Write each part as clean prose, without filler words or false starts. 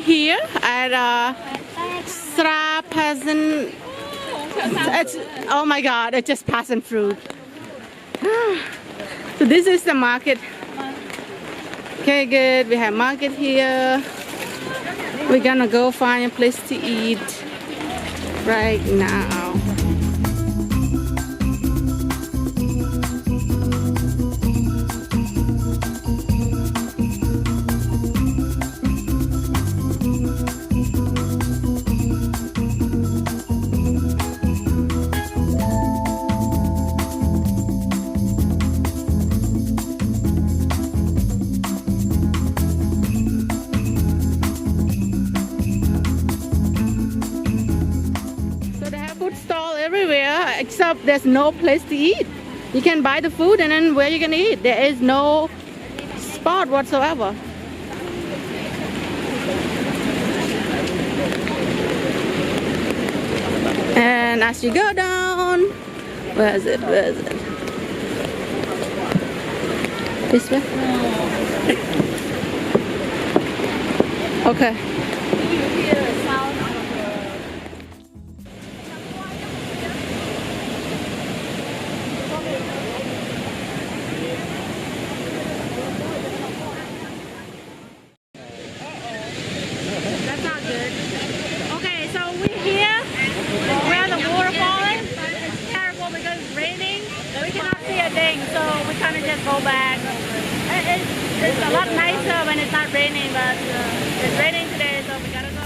here at Sra Peasant. Oh my god, it's just passion fruit. So this is the market. Okay, good. We have market here. We're gonna go find a place to eat right now. Except there's no place to eat. You can buy the food and then where you gonna eat? There is no spot whatsoever. And as you go down, where is it? Where is it? This way? Okay. Go back. It's a lot nicer when it's not raining, but it's raining today, so we gotta go.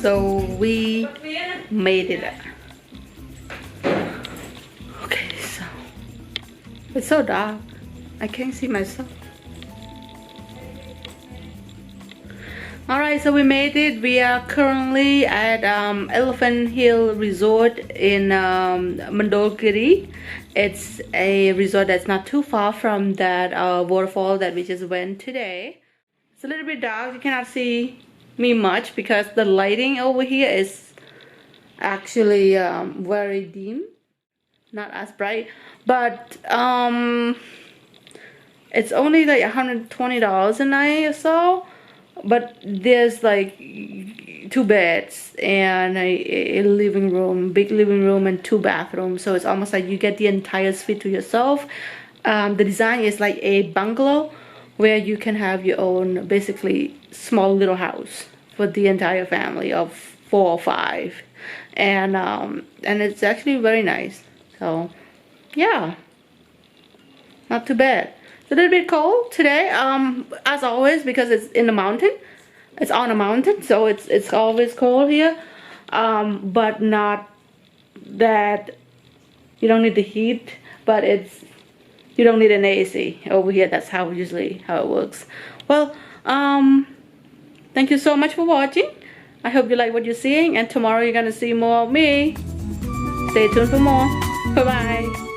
So we made it. Okay, so it's so dark. I can't see myself. Alright, so we made it. We are currently at Elephant Hill Resort in Mondulkiri. It's a resort that's not too far from that waterfall that we just went today. It's a little bit dark. You cannot see me much because the lighting over here is actually very dim, not as bright, but it's only like $120 a night or so, but there's like 2 beds and a living room, big living room, and 2 bathrooms, so it's almost like you get the entire suite to yourself. The design is like a bungalow where you can have your own basically small little house for the entire family of 4 or 5, and it's actually very nice. So yeah, not too bad. It's a little bit cold today, as always, because it's in the mountain. It's on a mountain, so it's always cold here, but not that you don't need the heat, but you don't need an AC over here. That's how usually how it works. Well, thank you so much for watching. I hope you like what you're seeing, and tomorrow you're gonna see more of me. Stay tuned for more. Bye bye.